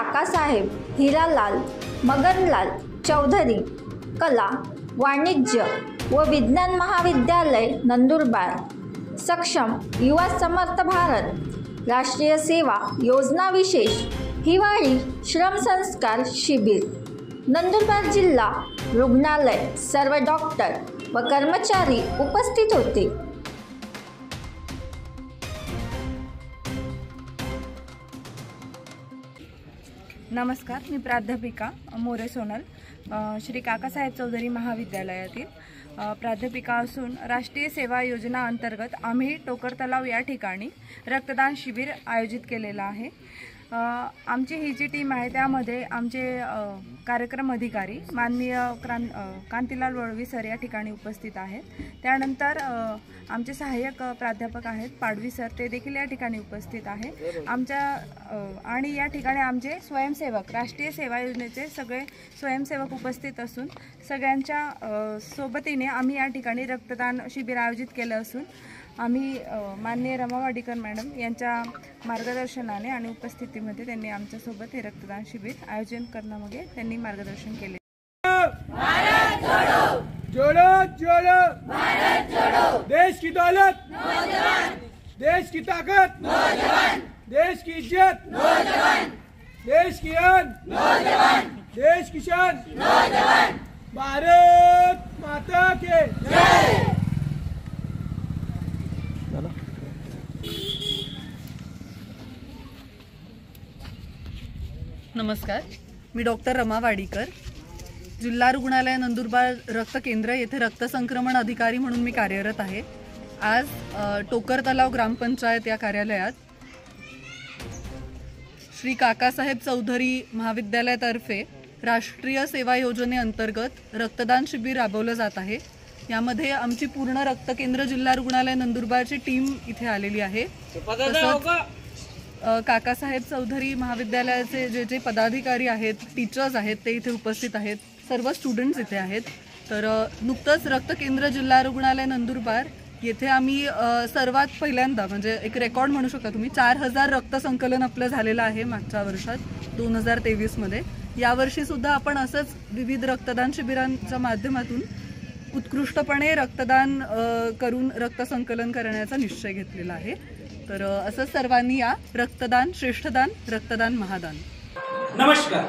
काकासाहेब हीरालाल मगनलाल चौधरी कला वाणिज्य व विज्ञान महाविद्यालय नंदुरबार, सक्षम युवा समर्थ भारत राष्ट्रीय सेवा योजना विशेष हिवाळी श्रम संस्कार शिबिर, नंदुरबार जिल्हा रुग्णालय सर्व डॉक्टर व कर्मचारी उपस्थित होते। नमस्कार, मी प्राध्यापिका मोरे सोनल, श्री काकासाहेब चौधरी महाविद्यालयातील प्राध्यापिका असून राष्ट्रीय सेवा योजना अंतर्गत आम्ही टोकर तलाव या ठिकाणी रक्तदान शिबिर आयोजित केलेलं आहे। आमची ही जी टीम आहे त्यामध्ये आमचे कार्यक्रम अधिकारी माननीय कांतीलाल वळवी सर या ठिकाणी उपस्थित आहेत। त्यानंतर आमचे सहाय्यक प्राध्यापक आहेत पाडवी सर, ते देखील या ठिकाणी उपस्थित आहे। आणि या ठिकाणी आमचे स्वयंसेवक राष्ट्रीय सेवा योजनेचे सगळे स्वयंसेवक उपस्थित असून सगळ्यांच्या सोबतीने आम्ही या ठिकाणी रक्तदान शिबिर आयोजित केलं असून आम्ही माननीय रमा वाडीकर मॅडम यांच्या मार्गदर्शनाने आणि उपस्थितीमध्ये त्यांनी आमच्यासोबत हे रक्तदान शिबिर आयोजन करण्यामध्ये त्यांनी मार्गदर्शन केले। भारत जोडो, जोडो जोडो, भारत जोडो, देश की दौलत नौजवान, देश की ताकत नौजवान, देश की इज्जत नौजवान, देश की आन नौजवान, देश की शान नौजवान, भारत माता के जय। नमस्कार, मी डॉक्टर रमा वाडीकर, जिल्हा रुग्णालय नंदुरबार रक्त केंद्र येथे रक्त संक्रमण अधिकारी म्हणून मी कार्यरत आहे। आज टोकर तलाव ग्रामपंचायत या कार्यालयात श्री काकासाहेब चौधरी महाविद्यालयातर्फे राष्ट्रीय सेवा योजनेअंतर्गत रक्तदान शिबिर राबवलं जात आहे। यामध्ये आमची पूर्ण रक्त केंद्र जिल्हा रुग्णालय नंदुरबारची टीम इथे आलेली आहे। काकासाहेब चौधरी महाविद्यालयाचे जे पदाधिकारी आहेत, टीचर्स आहेत, ते इथे उपस्थित आहेत। सर्व स्टुडंट्स इथे आहेत। तर नुकतंच रक्त केंद्र जिल्हा रुग्णालय नंदुरबार येथे आम्ही सर्वात पहिल्यांदा म्हणजे एक रेकॉर्ड म्हणू शकता तुम्ही 4000 रक्त संकलन आपलं झालेलं आहे मागच्या वर्षात 2023 मध्ये। यावर्षी सुद्धा आपण असंच विविध रक्तदान शिबिरांच्या माध्यमातून उत्कृष्टपणे रक्तदान करून रक्त संकलन करण्याचा निश्चय घेतलेला आहे। तर असं सर्वांनी या रक्तदान श्रेष्ठदान रक्तदान महादान। नमस्कार,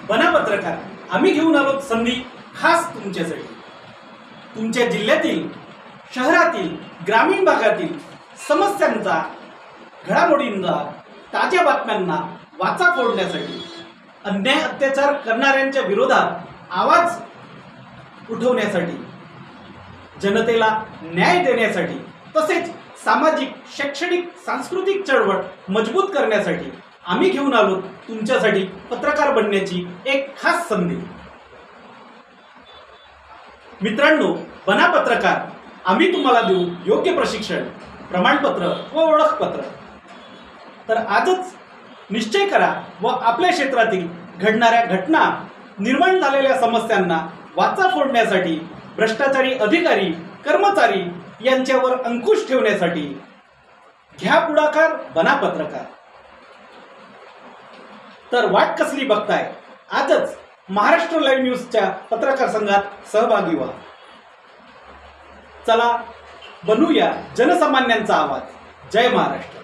बना पत्रकार आम्ही घेऊन आलो संधी खास तुमच्यासाठी। तुमच्या जिल्ह्यातील शहरातील ग्रामीण भागातील समस्यांचा घडामोडींचा ताज्या बातम्यांना वाचा फोडण्यासाठी अन्याय अत्याचार करणाऱ्यांच्या विरोधात आवाज उठवण्यासाठी जनतेला न्याय देण्यासाठी तसेच सामाजिक शैक्षणिक सांस्कृतिक चळवळ मजबूत करण्यासाठी आम्ही घेऊन आलो तुमच्यासाठी पत्रकार बनण्याची एक खास संधी। मित्रांनो, बना पत्रकार आम्ही तुम्हाला देऊ योग्य प्रशिक्षण, प्रमाणपत्र व ओळखपत्र। तर आजच निश्चय करा व आपल्या क्षेत्रातील घडणाऱ्या घटना, निर्माण झालेल्या समस्यांना वाचा फोडण्यासाठी, भ्रष्टाचारी अधिकारी कर्मचारी यांच्यावर अंकुश ठेवण्यासाठी घ्या पुढाकार, बना पत्रकार। तर वाट कसली बघताय, आजच महाराष्ट्र लाईव्ह न्यूजच्या पत्रकार संघात सहभागी व्हा। चला बनूया जनसामान्यांचा आवाज। जय महाराष्ट्र।